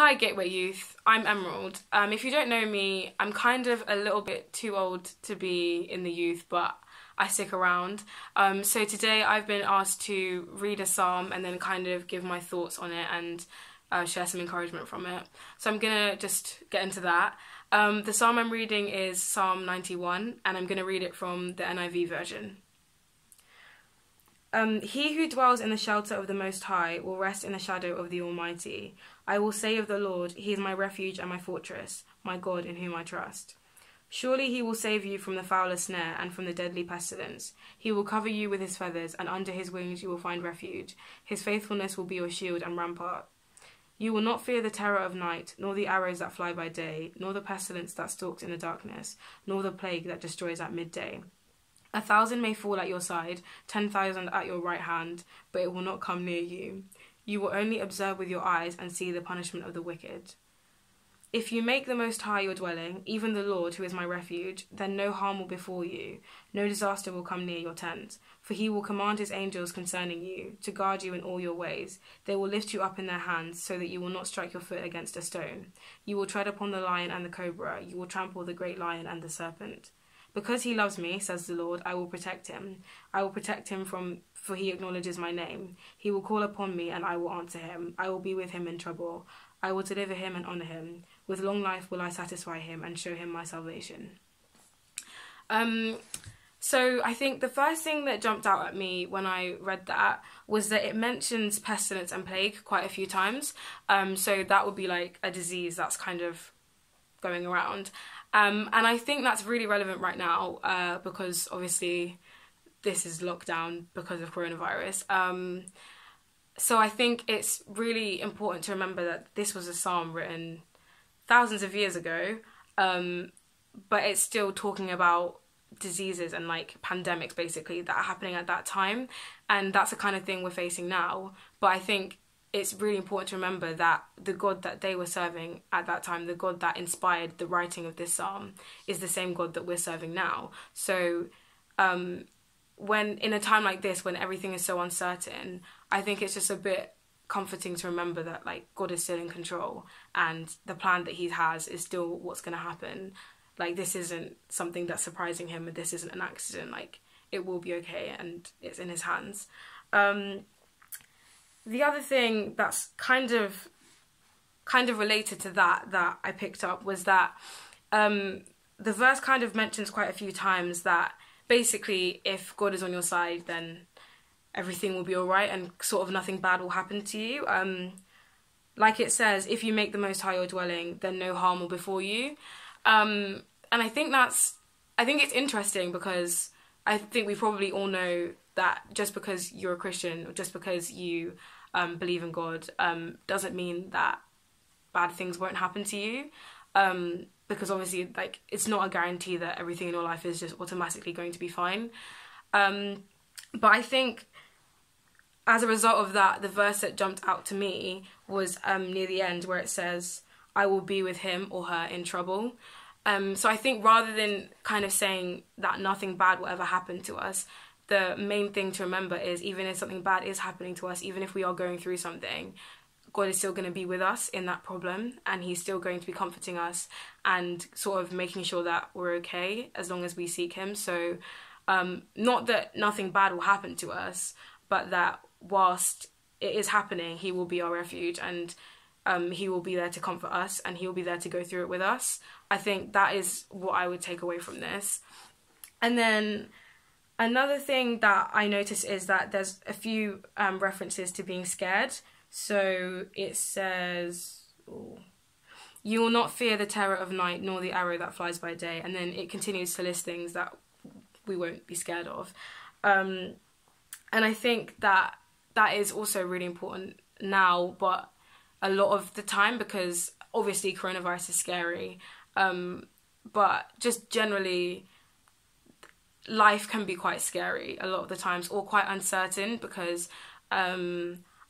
Hi Gateway Youth, I'm Emerald. If you don't know me, I'm kind of a little bit too old to be in the youth, but I stick around. So today I've been asked to read a psalm and then kind of give my thoughts on it and share some encouragement from it. So I'm going to just get into that. The psalm I'm reading is Psalm 91 and I'm going to read it from the NIV version. He who dwells in the shelter of the Most High will rest in the shadow of the Almighty. I will say of the Lord, He is my refuge and my fortress, my God in whom I trust. Surely He will save you from the fowler's snare and from the deadly pestilence. He will cover you with His feathers, and under His wings you will find refuge. His faithfulness will be your shield and rampart. You will not fear the terror of night, nor the arrows that fly by day, nor the pestilence that stalks in the darkness, nor the plague that destroys at midday. 1,000 may fall at your side, 10,000 at your right hand, but it will not come near you. You will only observe with your eyes and see the punishment of the wicked. If you make the Most High your dwelling, even the Lord, who is my refuge, then no harm will befall you, no disaster will come near your tent. For He will command His angels concerning you, to guard you in all your ways. They will lift you up in their hands, so that you will not strike your foot against a stone. You will tread upon the lion and the cobra, you will trample the great lion and the serpent. Because He loves me, says the Lord, I will protect Him. I will protect Him for He acknowledges my name. He will call upon me, and I will answer Him. I will be with Him in trouble. I will deliver Him and honour Him. With long life will I satisfy Him and show Him my salvation. So I think the first thing that jumped out at me when I read that was that it mentions pestilence and plague quite a few times. So that would be like a disease that's kind of going around. And I think that's really relevant right now because obviously this is lockdown because of coronavirus. So I think it's really important to remember that this was a psalm written thousands of years ago, but it's still talking about diseases and like pandemics basically that are happening at that time. And that's the kind of thing we're facing now. But I think it's really important to remember that the God that they were serving at that time, the God that inspired the writing of this psalm, is the same God that we're serving now. So when in a time like this, when everything is so uncertain, I think it's just a bit comforting to remember that like God is still in control and the plan that He has is still what's going to happen. Like this isn't something that's surprising Him and this isn't an accident. Like it will be okay and it's in His hands. The other thing that's kind of related to that I picked up was that the verse kind of mentions quite a few times that basically if God is on your side, then everything will be all right and sort of nothing bad will happen to you. Like it says, if you make the Most High your dwelling, then no harm will befall you. And I think it's interesting because I think we probably all know that just because you're a Christian or just because you believe in God doesn't mean that bad things won't happen to you. Because obviously, like, it's not a guarantee that everything in your life is just automatically going to be fine. But I think as a result of that, the verse that jumped out to me was near the end where it says, I will be with him or her in trouble. So I think rather than kind of saying that nothing bad will ever happen to us, the main thing to remember is even if something bad is happening to us, even if we are going through something, God is still going to be with us in that problem and He's still going to be comforting us and sort of making sure that we're okay as long as we seek Him. So not that nothing bad will happen to us, but that whilst it is happening, He will be our refuge and He will be there to comfort us and He will be there to go through it with us. I think that is what I would take away from this. And then another thing that I noticed is that there's a few references to being scared. So it says, you will not fear the terror of night, nor the arrow that flies by day. And then it continues to list things that we won't be scared of. And I think that is also really important now, but a lot of the time, because obviously coronavirus is scary. But just generally, life can be quite scary a lot of the times, or quite uncertain, because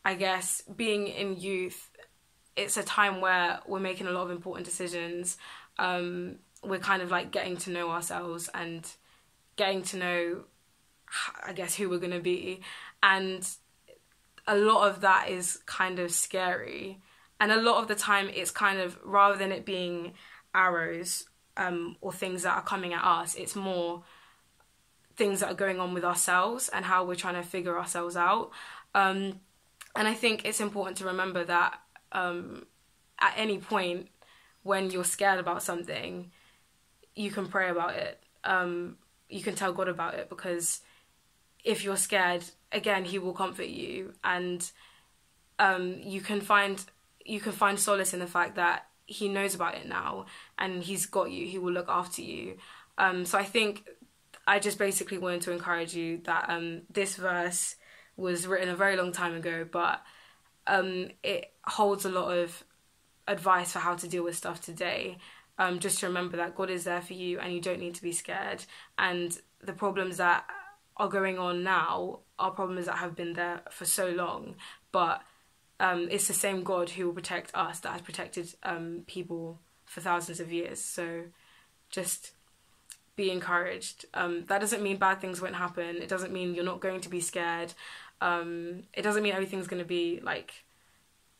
I guess being in youth, it's a time where we're making a lot of important decisions. We're kind of like getting to know ourselves and getting to know, I guess, who we're going to be. And a lot of that is kind of scary. And a lot of the time it's kind of, rather than it being arrows or things that are coming at us, it's more things that are going on with ourselves and how we're trying to figure ourselves out. And I think it's important to remember that at any point when you're scared about something, you can pray about it. You can tell God about it, because if you're scared, again, he will comfort you, and you can find solace in the fact that he knows about it now and he's got you. He will look after you. So I think I just basically wanted to encourage you that this verse was written a very long time ago, but it holds a lot of advice for how to deal with stuff today. Just to remember that God is there for you and you don't need to be scared. And the problems that are going on now are problems that have been there for so long, but it's the same God who will protect us that has protected people for thousands of years. So just be encouraged. That doesn't mean bad things won't happen. It doesn't mean you're not going to be scared. It doesn't mean everything's going to be like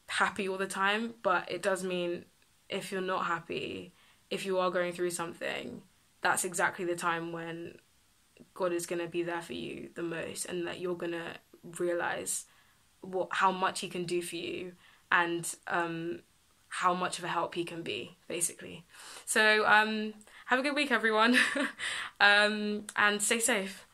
happy all the time, but it does mean if you're not happy, if you are going through something, that's exactly the time when God is going to be there for you the most, and that you're going to realise how much he can do for you, and how much of a help he can be, basically. So have a good week, everyone, and stay safe.